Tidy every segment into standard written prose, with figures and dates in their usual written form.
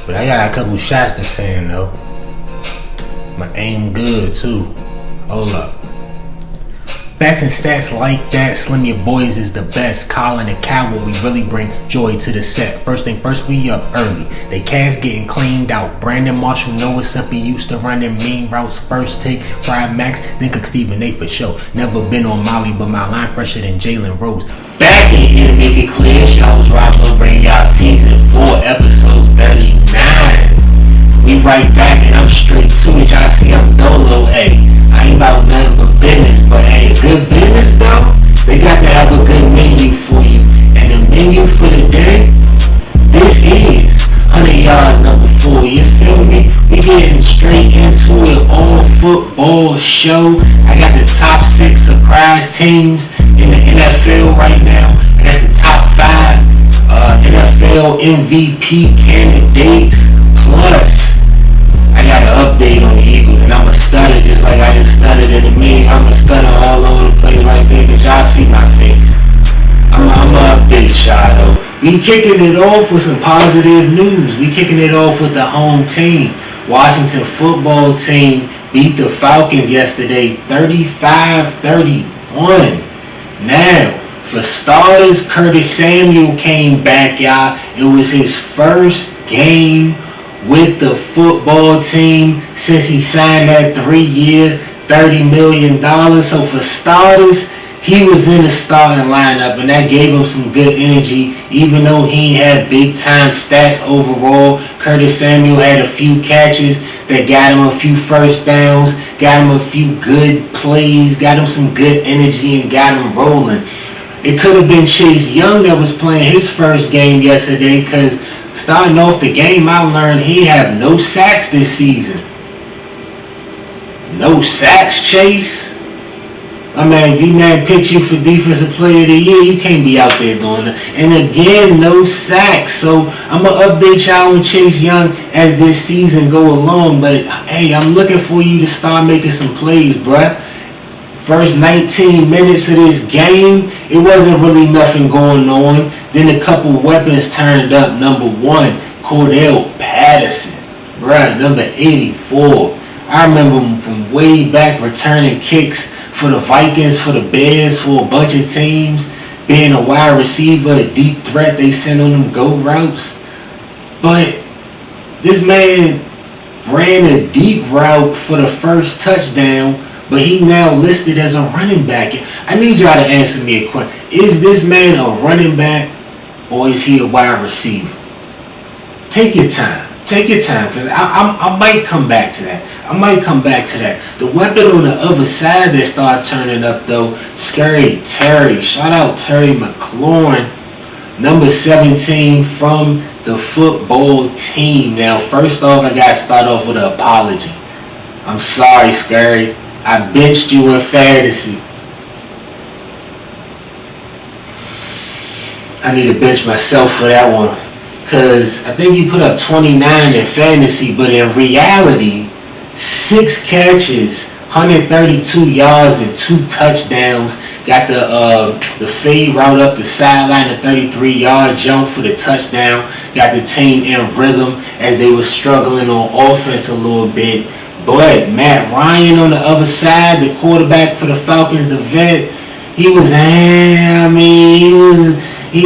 But I got a couple shots to send though. My aim good too. Hold up. Facts and stats like that, Slim your boys is the best. Colin and Cowell, we really bring joy to the set. First thing first, we up early. They cast getting cleaned out. Brandon Marshall, Noah Simply used to running mean routes. First take, Fried Max, then Cook Stephen A for show. Never been on Molly, but my line fresher than Jalen Rose. Back in here to make it clear, Charles Rock will bring y'all season 4, episode 39. We right back and I'm straight to it. Y'all see I'm dolo, hey. I ain't about nothing but business, but hey, good business though, they got to have a good menu for you. And the menu for the day, this is Hunnit Yards number 4. You feel me? We getting straight into it, all football show. I got the top 6 surprise teams in the NFL right now. I got the top 5 NFL MVP candidates, plus I got an update on the Eagles, and I'ma stutter just like I just stuttered in the meeting. I'ma stutter all over the place right there, cause y'all see my face. I'ma update y'all though. We kicking it off with some positive news. We kicking it off with the home team. Washington football team beat the Falcons yesterday, 35-31. Now, for starters, Curtis Samuel came back, y'all. It was his first game with the football team since he signed that 3-year, $30 million. So for starters, he was in the starting lineup, and that gave him some good energy. Even though he had big time stats overall, Curtis Samuel had a few catches that got him a few first downs, got him a few good plays, got him some good energy, and got him rolling. It could have been Chase Young that was playing his first game yesterday, because starting off the game, I learned he have no sacks this season. No sacks, Chase? My man, V-Man picked you for Defensive Player of the Year. You can't be out there doing that. And again, no sacks. So I'm going to update y'all on Chase Young as this season go along. But, hey, I'm looking for you to start making some plays, bruh. First 19 minutes of this game, it wasn't really nothing going on. Then a couple weapons turned up. Number 1, Cordell Patterson. Bruh, number 84. I remember him from way back returning kicks for the Vikings, for the Bears, for a bunch of teams. Being a wide receiver, a deep threat they send on them go routes. But this man ran a deep route for the first touchdown, but he now listed as a running back. I need y'all to answer me a question. Is this man a running back or is he a wide receiver? Take your time. Take your time, because I might come back to that. The weapon on the other side that started turning up, though, Scary Terry. Shout out Terry McLaurin, number 17 from the football team. Now, first off, I got to start off with an apology. I'm sorry, Scary. I benched you in fantasy. I need to bench myself for that one, because I think you put up 29 in fantasy, but in reality, 6 catches, 132 yards, and 2 touchdowns. Got the fade route up the sideline, a 33-yard jump for the touchdown. Got the team in rhythm as they were struggling on offense a little bit. But Matt Ryan on the other side, the quarterback for the Falcons, the vet, he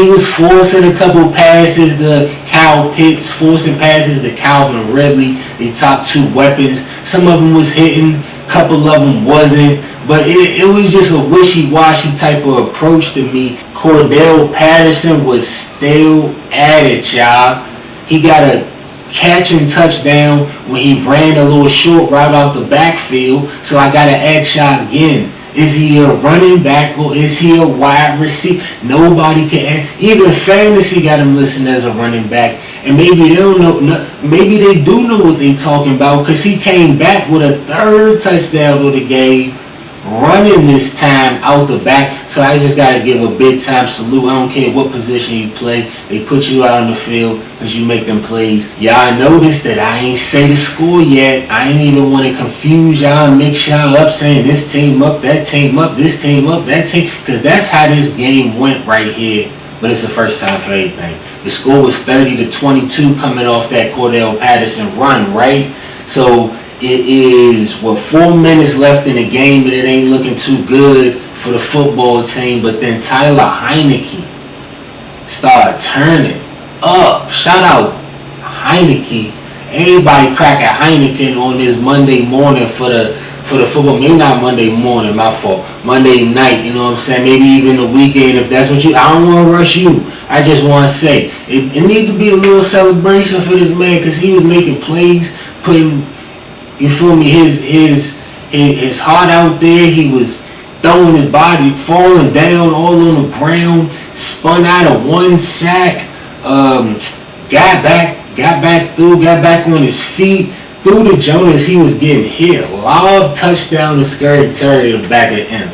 was forcing a couple passes to Kyle Pitts, forcing passes to Calvin Ridley, the top 2 weapons. Some of them was hitting, a couple of them wasn't. But it was just a wishy-washy type of approach to me. Cordell Patterson was still at it, y'all. He got a catching touchdown when he ran a little short route out the backfield. So I got to ask y'all again. Is he a running back or is he a wide receiver? Nobody can. Even fantasy got him listed as a running back. And maybe they don't know. Maybe they do know what they talking about, because he came back with a 3rd touchdown of the game, running this time out the back. So I just got to give a big time salute. I don't care what position you play. They put you out on the field because you make them plays. Y'all noticed that I ain't say the score yet. I ain't even want to confuse y'all and mix y'all up saying this team up, that team up, this team up, that team. Because that's how this game went right here. But it's the first time for anything. The score was 30-22 coming off that Cordell Patterson run, right? So it is 4 minutes left in the game, but it ain't looking too good for the football team. But then Tyler Heineke started turning up. Shout out Heineke. Everybody cracking Heineken on this Monday morning for the football. Maybe not Monday morning, my fault. Monday night, you know what I'm saying? Maybe even the weekend if that's what you. I don't want to rush you. I just want to say it need to be a little celebration for this man because he was making plays, putting, you feel me, his heart out there. He was throwing his body, falling down all on the ground, spun out of 1 sack, got back on his feet, threw to Jonas. He was getting hit. Lob touchdown to Scary Terry in the back of him.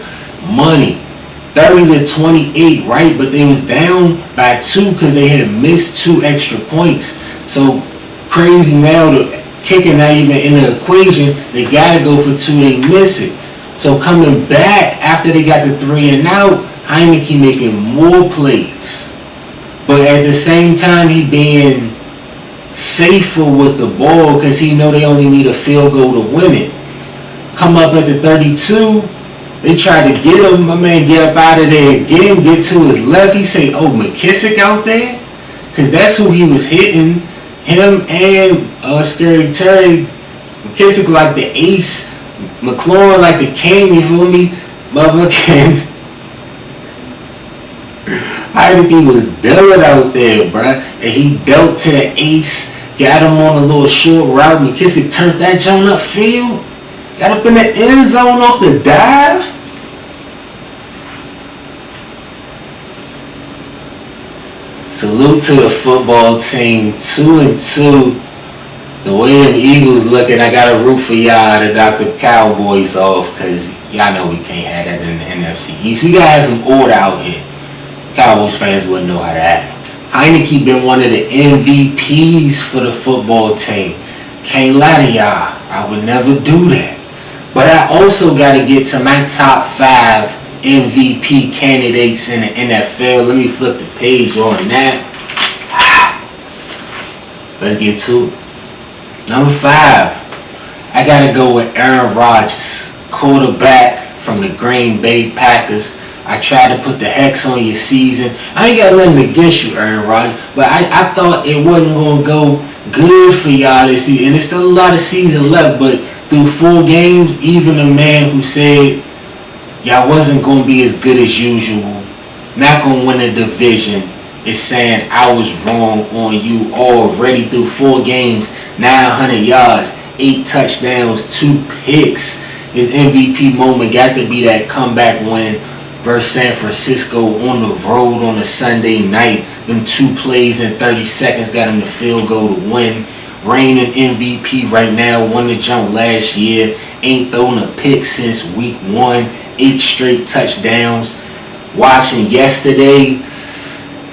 Money. 30-28, right? But they was down by 2 because they had missed 2 extra points. So crazy now, the kicking not even in the equation. They gotta go for 2. They miss it. So coming back after they got the 3 and out, Heineke making more plays. But at the same time, he being safer with the ball because he know they only need a field goal to win it. Come up at the 32, they try to get him. My man get up out of there again, get to his left. He say, oh, McKissick out there? Because that's who he was hitting. Him and Scary Terry. McKissick like the ace. McLaurin like the king, you feel me? Motherfucking Heineke was dealing out there, bruh. And he dealt to the ace. Got him on a little short route. McKissick turned that joint upfield. Got up in the end zone off the dive. Salute to the football team. 2-2. The way them Eagles looking, I got to root for y'all to knock the Cowboys off because y'all know we can't have that in the NFC East. We got to have some order out here. Cowboys fans wouldn't know how to act. Heineke been one of the MVPs for the football team. Can't lie to y'all. I would never do that. But I also got to get to my top 5 MVP candidates in the NFL. Let me flip the page on that. Let's get to it. Number 5. I got to go with Aaron Rodgers, quarterback from the Green Bay Packers. I tried to put the hex on your season. I ain't got nothing against you, Aaron Rodgers, but I thought it wasn't going to go good for y'all this season. And there's still a lot of season left, but through 4 games, even a man who said y'all wasn't going to be as good as usual, not going to win a division, is saying I was wrong on you already through 4 games, 900 yards, 8 touchdowns, 2 picks. His MVP moment got to be that comeback win versus San Francisco on the road on a Sunday night. Them 2 plays in 30 seconds got him the field goal to win. Reigning MVP right now, won the jump last year. Ain't thrown a pick since week 1. 8 straight touchdowns. Watching yesterday,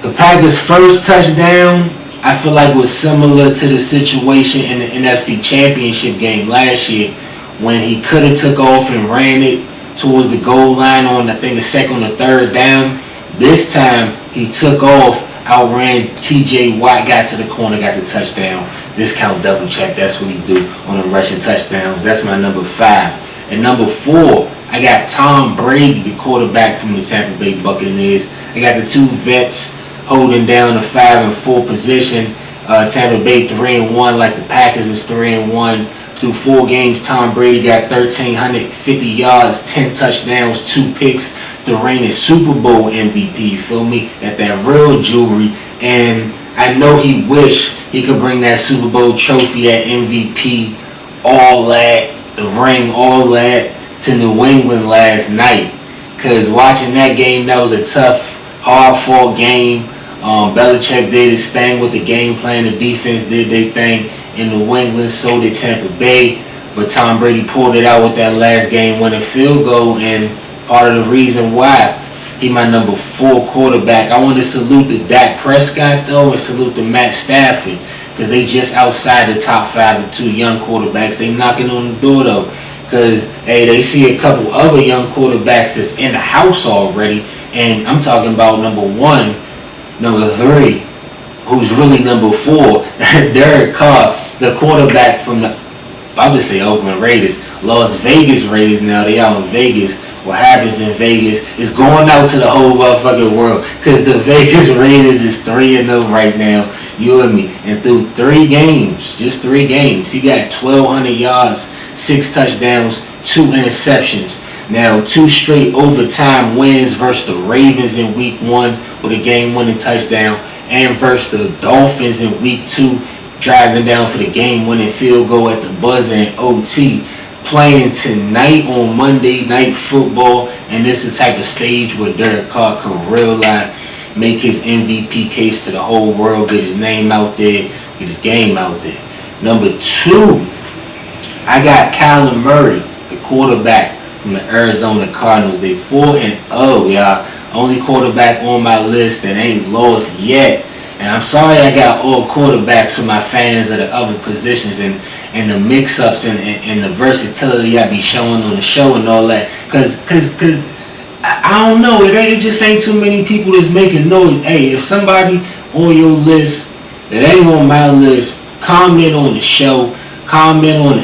the Packers' first touchdown, I feel like was similar to the situation in the NFC Championship game last year when he could have took off and ran it towards the goal line on, I think, the second or third down. This time, he took off, outran TJ Watt, got to the corner, got the touchdown. Discount double check, that's what he do on the rushing touchdowns. That's my number 5. And number 4, I got Tom Brady, the quarterback from the Tampa Bay Buccaneers. I got the 2 vets holding down the 5 and 4 position. Tampa Bay 3-1, like the Packers is 3-1. Through 4 games, Tom Brady got 1,350 yards, 10 touchdowns, 2 picks. It's the reigning Super Bowl MVP, you feel me? Got that real jewelry. And I know he wish he could bring that Super Bowl trophy, that MVP, all that, the ring, all that, to New England last night. Because watching that game, that was a tough, hard-fought game. Belichick did his thing with the game plan. The defense did their thing in New England. So did Tampa Bay. But Tom Brady pulled it out with that last game-winning field goal. And part of the reason why he my number 4 quarterback. I want to salute to Dak Prescott, though, and salute to Matt Stafford. Because they just outside the top 5 and 2 young quarterbacks. They knocking on the door, though. Because, hey, they see a couple other young quarterbacks that's in the house already. And I'm talking about number 1, number 3, who's really number 4, Derek Carr, the quarterback from the, I would say Oakland Raiders, Las Vegas Raiders now, they out in Vegas. What happens in Vegas is going out to the whole motherfucking world, because the Vegas Raiders is 3-0 right now, you and me. And through 3 games, just 3 games, he got 1,200 yards, 6 touchdowns, 2 interceptions. Now, 2 straight overtime wins versus the Ravens in week 1 with a game-winning touchdown, and versus the Dolphins in week 2, driving down for the game-winning field goal at the buzzer in OT. Playing tonight on Monday Night Football, and this is the type of stage where Derek Carr can real life make his MVP case to the whole world, get his name out there, get his game out there. Number 2, I got Kyler Murray, the quarterback from the Arizona Cardinals. They 4-0, y'all. Only quarterback on my list that ain't lost yet. And I'm sorry I got all quarterbacks for my fans of the other positions and the mix-ups and the versatility I be showing on the show and all that. Cause I don't know, it just ain't too many people that's making noise. Hey, if somebody on your list that ain't on my list, comment on the show, comment on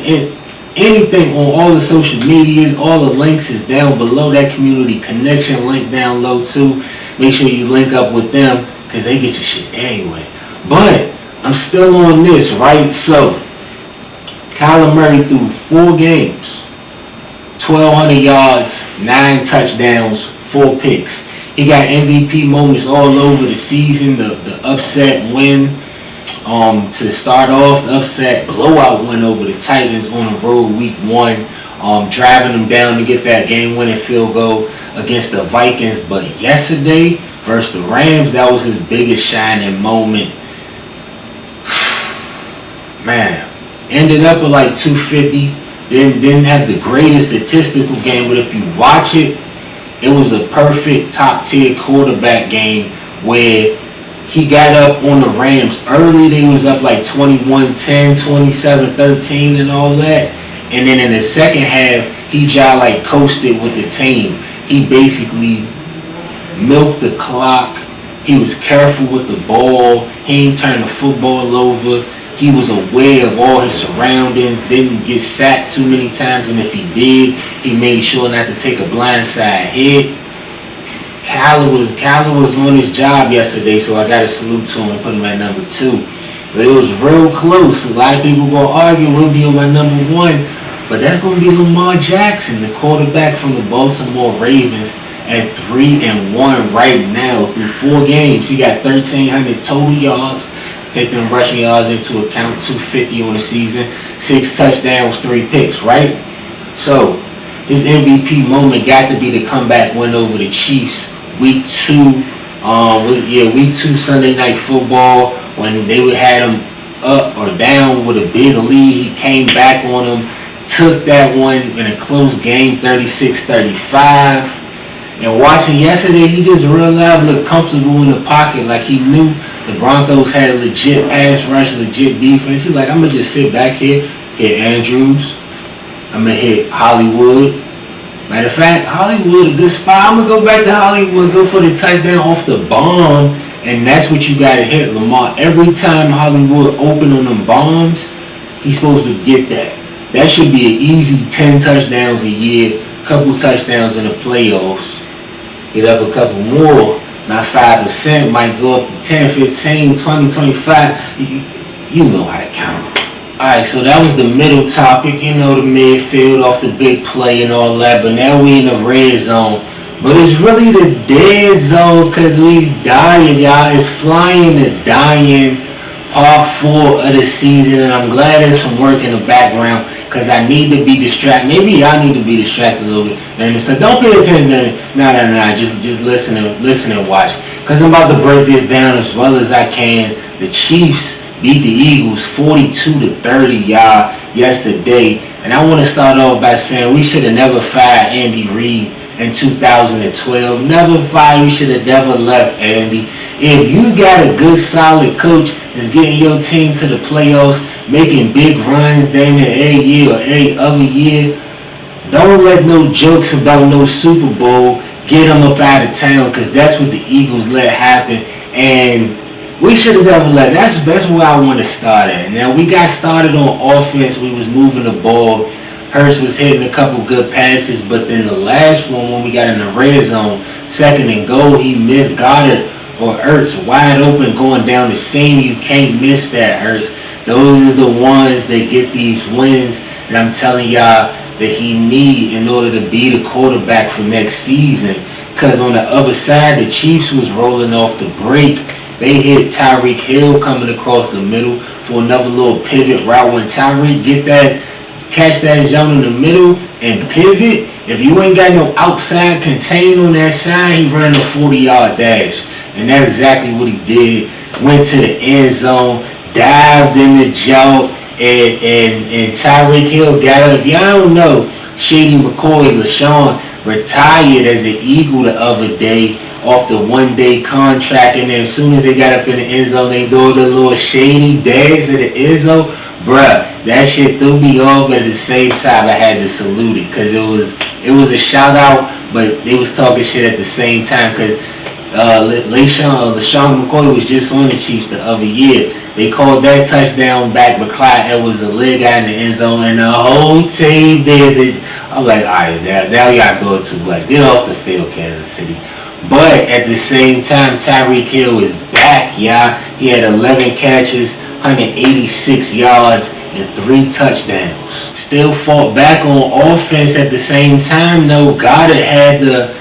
anything on all the social medias. All the links is down below. That community connection link down low too. Make sure you link up with them, because they get your shit anyway. But I'm still on this, right? So Kyler Murray threw 4 games, 1,200 yards, 9 touchdowns, 4 picks. He got MVP moments all over the season. The upset win to start off, the upset blowout win over the Titans on the road week 1, driving them down to get that game-winning field goal against the Vikings. But yesterday versus the Rams, that was his biggest shining moment. Man, ended up with like 250. Didn't have the greatest statistical game, but if you watch it, it was a perfect top-tier quarterback game where he got up on the Rams early. They was up like 21-10, 27-13 and all that. And then in the second half, he just like coasted with the team. He basically milked the clock. He was careful with the ball. He ain't turned the football over. He was aware of all his surroundings. Didn't get sacked too many times, and if he did, he made sure not to take a blindside hit. Kyler was on his job yesterday, so I got to salute to him and put him at number 2. But it was real close. A lot of people gonna argue he'll be on my number 1, but that's gonna be Lamar Jackson, the quarterback from the Baltimore Ravens, at 3-1 right now through 4 games. He got 1,300 total yards. Take them rushing yards into account, 250 on the season, 6 touchdowns, 3 picks, right? So his MVP moment got to be the comeback win over the Chiefs week 2. Week 2 Sunday Night Football, when they would had him up or down with a big lead. He came back on them, took that one in a close game, 36-35. And watching yesterday, he just real loud looked comfortable in the pocket, like he knew the Broncos had a legit pass rush, legit defense. He's like, I'm going to just sit back here, hit Andrews. I'm going to hit Hollywood. Matter of fact, Hollywood, a good spot. I'm going to go back to Hollywood, go for the touchdown off the bomb. And that's what you got to hit, Lamar. Every time Hollywood open on them bombs, he's supposed to get that. That should be an easy 10 touchdowns a year, couple touchdowns in the playoffs. Get up a couple more. Not 5%, might go up to 10, 15, 20, 25. You know how to count. Alright, so that was the middle topic, the midfield off the big play and all that. But now we in the red zone. But it's really the dead zone, because we dying, y'all. It's flying the dying part 4 of the season. And I'm glad there's some work in the background, because I need to be distracted. Maybe y'all need to be distracted a little bit. And so don't pay attention. No. Just listen and watch. Because I'm about to break this down as well as I can. The Chiefs beat the Eagles 42-30, y'all, yesterday. And I want to start off by saying we should have never fired Andy Reid in 2012. Never fired. We should have never left Andy. If you got a good, solid coach that's getting your team to the playoffs, making big runs damn near every year or every other year, don't let no jokes about no Super Bowl get them up out of town, because that's what the Eagles let happen. And We should have never let. That's where I want to start at. Now we got started on offense. We was moving the ball. Hurts was hitting a couple good passes, but then the last one when we got in the red zone, second and goal, he missed Goddard or Ertz wide open going down the seam. You can't miss that, Ertz. Those is the ones that get these wins, and I'm telling y'all that he need in order to be the quarterback for next season. Because on the other side, the Chiefs was rolling off the break. They hit Tyreek Hill coming across the middle for another little pivot route. When Tyreek catch that zone in the middle and pivot, if you ain't got no outside contain on that side, he ran a 40-yard dash. And that's exactly what he did. Went to the end zone, dived in the jump, and Tyreek Hill got up. If y'all don't know, Shady McCoy, LaShawn, retired as an Eagle the other day off the one-day contract, and then as soon as they got up in the end zone, they do the little shady dance in the end zone. Bruh, that shit threw me off, but at the same time, I had to salute it, because it was a shout-out, but they was talking shit at the same time, because LaShawn McCoy was just on the Chiefs the other year. They called that touchdown back, but Clyde Edwards, a leg out in the end zone, and the whole team did it. I'm like, all right, now y'all doing too much. Get off the field, Kansas City. But at the same time, Tyreek Hill is back, y'all. He had 11 catches, 186 yards, and 3 touchdowns. Still fought back on offense at the same time, though. Goddard had the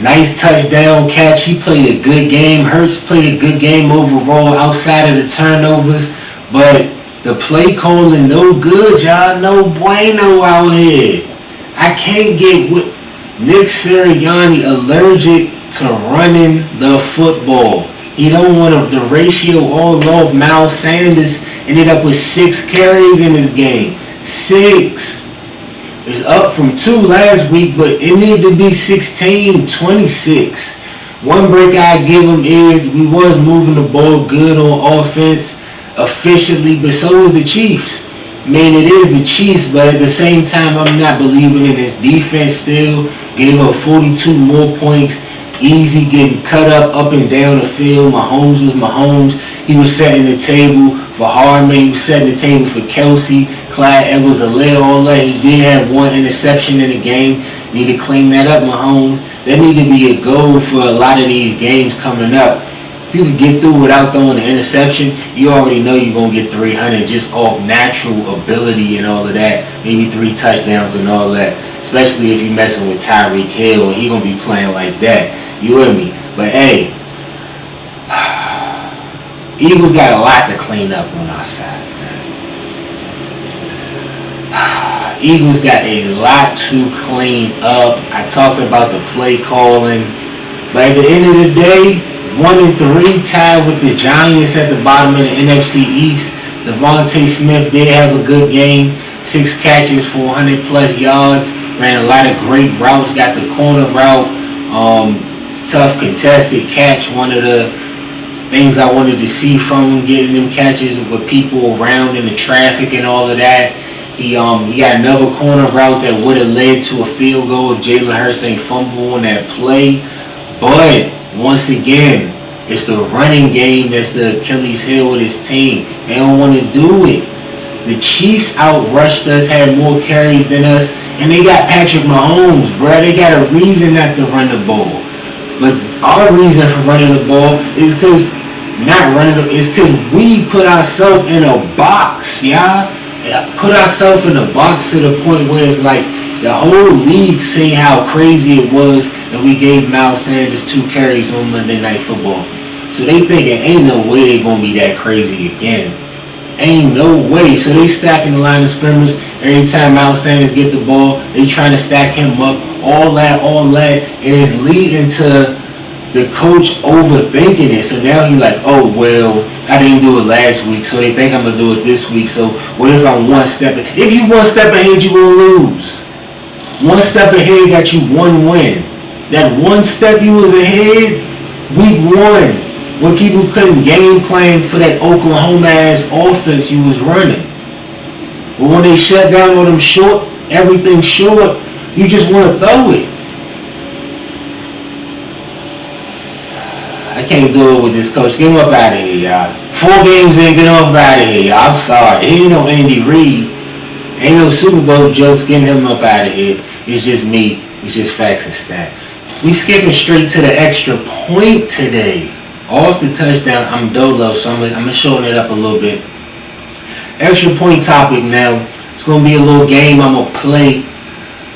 nice touchdown catch. He played a good game. Hurts played a good game overall outside of the turnovers. But the play calling no good, y'all. No bueno out here. I can't get with Nick Sirianni allergic to running the football. He don't want the ratio all off. Miles Sanders ended up with 6 carries in his game. 6. It's up from 2 last week, but it needed to be 16, 26. One break I give him is we was moving the ball good on offense efficiently, but so was the Chiefs. Man, it is the Chiefs, but at the same time, I'm not believing in his defense still. Gave up 42 more points. Easy getting cut up and down the field. Mahomes was Mahomes. He was setting the table for Harmon. He was setting the table for Kelsey. Clyde Edwards, all that. He did have 1 interception in the game. Need to clean that up, Mahomes. That need to be a goal for a lot of these games coming up. If you can get through without throwing an interception, you already know you're going to get 300 just off natural ability and all of that. Maybe 3 touchdowns and all that. Especially if you're messing with Tyreek Hill and he's going to be playing like that. You with me? But hey, Eagles got a lot to clean up on our side, man. Eagles got a lot to clean up. I talked about the play calling. But at the end of the day, 1-3 tied with the Giants at the bottom of the NFC East. Devontae Smith did have a good game. 6 catches for 100 plus yards. Ran a lot of great routes. Got the corner route. Tough contested catch. One of the things I wanted to see from him, getting them catches with people around in the traffic and all of that. He got another corner route that would have led to a field goal if Jalen Hurts ain't fumble on that play. But once again, it's the running game that's the Achilles heel with his team. They don't want to do it. The Chiefs outrushed us, had more carries than us, and they got Patrick Mahomes, bro. They got a reason not to run the ball. But our reason for running the ball is because we put ourselves in a box, y'all. Put ourselves in a box to the point where it's like the whole league saying how crazy it was that we gave Miles Sanders 2 carries on Monday Night Football. So they thinking ain't no way they gonna be that crazy again. Ain't no way. So they stacking the line of scrimmage. Every time Miles Sanders get the ball, they trying to stack him up. All that. And it's leading to the coach overthinking it. So now he's like, oh, well, I didn't do it last week, so they think I'm going to do it this week. So what if I'm 1 step ahead? If you 1 step ahead, you're going to lose. 1 step ahead got you 1 win. That 1 step you was ahead, week 1, when people couldn't game plan for that Oklahoma-ass offense you was running. But when they shut down on them short, everything short, you just want to throw it. I can't do it with this coach. Get him up out of here, y'all. 4 games in, get him up out of here, y'all. I'm sorry. He ain't no Andy Reid. Ain't no Super Bowl jokes getting him up out of here. It's just me. It's just facts and stats. We skipping straight to the extra point today. Off the touchdown, I'm dolo, so I'm going to shorten it up a little bit. Extra point topic now. It's going to be a little game I'm going to play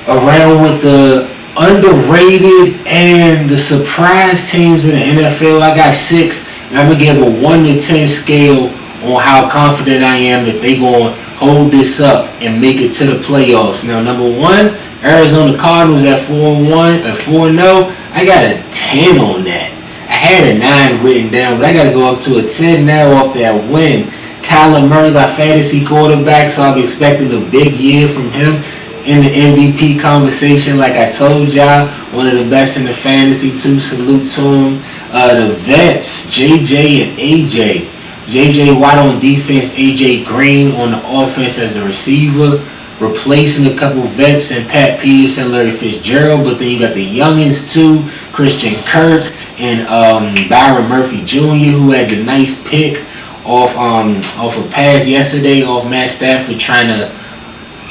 around with the underrated and the surprise teams in the NFL. I got 6, and I'm going to give a 1 to 10 scale on how confident I am that they going to hold this up and make it to the playoffs. Now, number 1, Arizona Cardinals at 4-1, at 4-0. I got a 10 on that. I had a 9 written down, but I got to go up to a 10 now off that win. Kyler Murray, my fantasy quarterback, so I'm expecting a big year from him in the MVP conversation. Like I told y'all, one of the best in the fantasy too. Salute to him. The vets, JJ and AJ. JJ Watt on defense, AJ Green on the offense as a receiver, replacing a couple vets and Pat Peterson, Larry Fitzgerald. But then you got the youngins too, Christian Kirk and Byron Murphy Jr., who had the nice pick off a pass yesterday off Matt Stafford trying to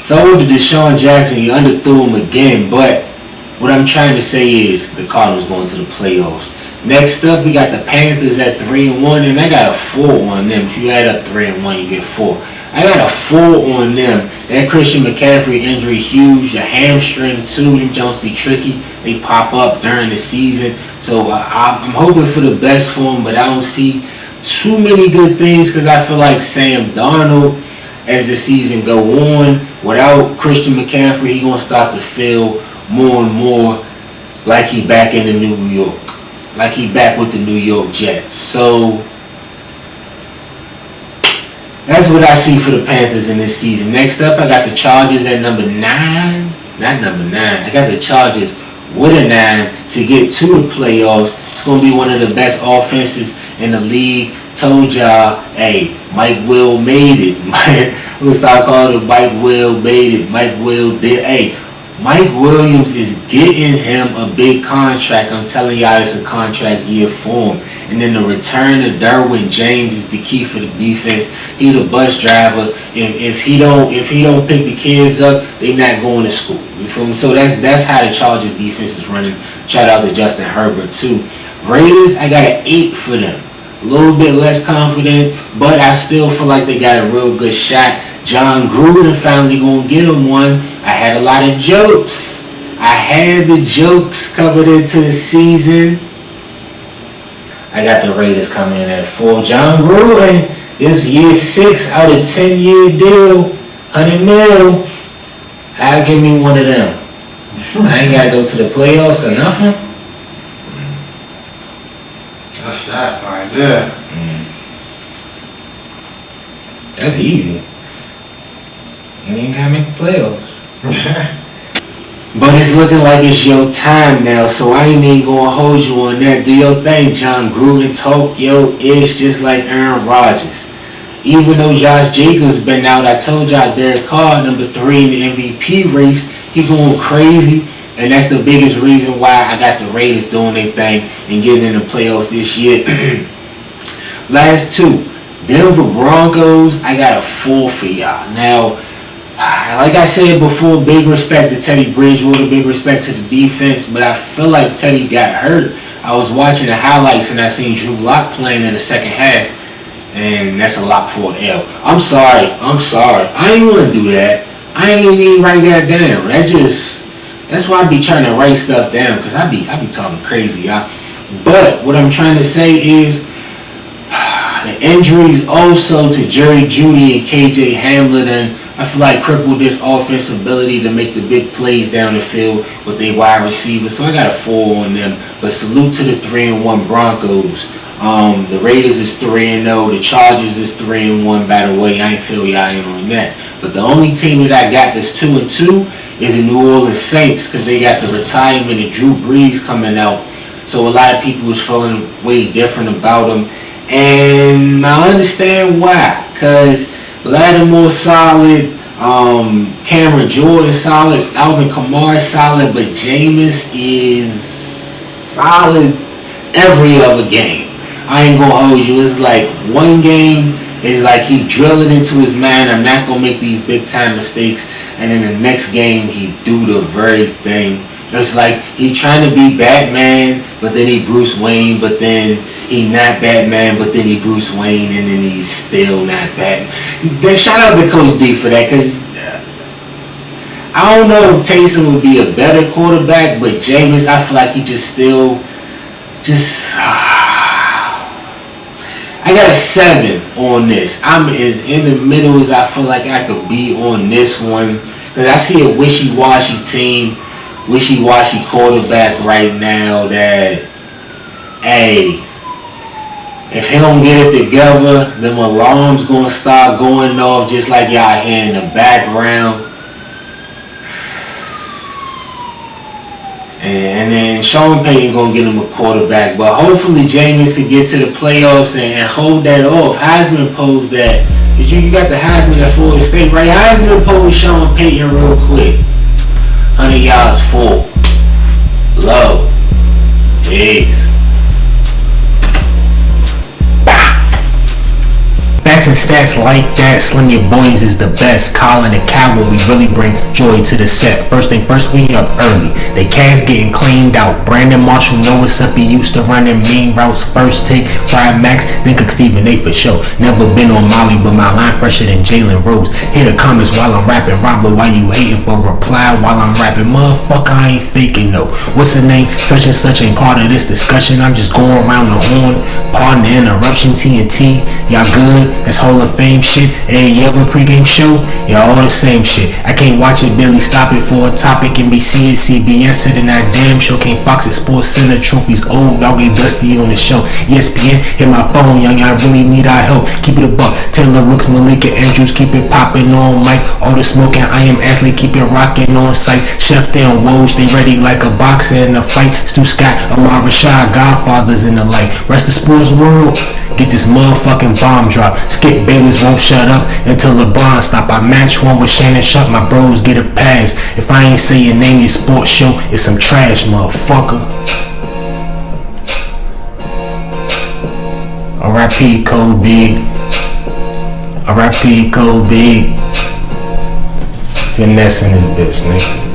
throw to Deshaun Jackson. He underthrew him again. But what I'm trying to say is the Cardinals going to the playoffs. Next up, we got the Panthers at 3-1, and I got a 4 on them. If you add up 3 and 1, you get 4. I got a 4 on them. That Christian McCaffrey injury huge. The hamstring too. Them Jones be tricky. They pop up during the season. So I'm hoping for the best for them, but I don't see too many good things because I feel like Sam Darnold, as the season go on, without Christian McCaffrey, he gonna start to feel more and more like he back in the New York. Like he back with the New York Jets. So that's what I see for the Panthers in this season. Next up, I got the Chargers at number 9. Not number 9. I got the Chargers with a 9 to get to the playoffs. It's going to be one of the best offenses in the league. Told y'all, hey, Mike Will made it. I'm going to start calling him Mike Will made it. Mike Will did. Hey, Mike Williams is getting him a big contract. I'm telling y'all, it's a contract year for him. And then the return of Derwin James is the key for the defense. He the bus driver. If he don't pick the kids up, they not going to school. You feel me? So that's how the Chargers defense is running. Shout out to Justin Herbert too. Raiders, I got an 8 for them. A little bit less confident, but I still feel like they got a real good shot. John Gruden finally gonna get him one. I had a lot of jokes. I had the jokes covered into the season. I got the Raiders coming in at 4. John Gruden, this year 6 out of 10-year deal, 100 mil. I'll give me one of them. I ain't gotta go to the playoffs or nothing. That's shots right there. That's easy. You ain't gotta make the playoffs. But it's looking like it's your time now, so I ain't even gonna hold you on that. Do your thing, John Gruden. Talk your ish just like Aaron Rodgers. Even though Josh Jacobs been out, I told y'all Derek Carr, number 3 in the MVP race, he going crazy. And that's the biggest reason why I got the Raiders doing their thing and getting in the playoffs this year. Last 2. Denver Broncos, I got a 4 for y'all. Now, like I said before, big respect to Teddy Bridgewater, big respect to the defense, but I feel like Teddy got hurt. I was watching the highlights and I seen Drew Lock playing in the second half, and that's a lock for an L. I'm sorry. I ain't want to do that. I ain't even write that down. That's why I be trying to write stuff down, because I be talking crazy, y'all. But what I'm trying to say is the injuries also to Jerry Jeudy and KJ Hamilton, I feel like crippled this offense ability to make the big plays down the field with their wide receivers. So I got a 4 on them. But salute to the 3-1 Broncos. The Raiders is 3-0. The Chargers is 3-1. By the way, I ain't feel y'all in on that. But the only team that I got that's 2-2 is the New Orleans Saints, because they got the retirement of Drew Brees coming out. So a lot of people was feeling way different about them. And I understand why. Because Lattimore solid, Cameron Jordan solid, Alvin Kamara solid, but Jameis is solid every other game. I ain't gonna hold you. It's like one game is like he drilled it into his mind. I'm not gonna make these big time mistakes. And then the next game he do the very thing. It's like he trying to be Batman, but then he Bruce Wayne, but then he not Batman, but then he Bruce Wayne, and then he's still not Batman. Then shout out to Coach D for that, because I don't know if Taysom would be a better quarterback, but Jameis, I feel like he I got a 7 on this. I'm as in the middle as I feel like I could be on this one, because I see a wishy-washy team, wishy-washy quarterback right now that, hey, if he don't get it together, them alarms gonna start going off just like y'all hear in the background. And then Sean Payton gonna get him a quarterback, but hopefully Jameis could get to the playoffs and hold that off. Heisman posed that. You got the Heisman at Florida State, right? Heisman posed Sean Payton real quick. Hunnit Yards full. Low. Jeez. Facts and stats like that, Slim Your Boys is the best. Colin the Cowboy, we really bring joy to the set. First thing first, we up early. They cats getting cleaned out. Brandon Marshall know what's up, he used to run them mean routes. First take, Fried Max, then Cook Stephen A for sure. Never been on Molly, but my line fresher than Jalen Rose. Hear the comments while I'm rapping. Robert, why you hating for reply while I'm rapping? Motherfucker, I ain't faking no. What's the name? Such and such ain't part of this discussion. I'm just going around the horn. Pardon the interruption, TNT. Y'all good? That's Hall of Fame shit. Hey, you ever pregame show? Y'all all the same shit. I can't watch it, Billy. Stop it for a topic. NBC it, CBS it, and that damn show. Can't Fox it, Sports Center trophies. Old dog, they dusty on the show. ESPN, hit my phone, young. Y'all really need our help. Keep it a buck. Taylor Rooks, Malika Andrews, keep it popping on mic. All the smoking, I am athlete, keep it rocking on site. Chef down Woj, they ready like a boxer in a fight. Stu Scott, Amar Rashad, Godfathers in the light. Rest of sports world, get this motherfucking bomb drop. Skip Bayless won't shut up until LeBron stop. I match one with Shannon Sharp, my bros get a pass. If I ain't say your name, your sports show, it's some trash, motherfucker. R.I.P. Code Big. R.I.P. Code Big. Finessing this bitch, nigga.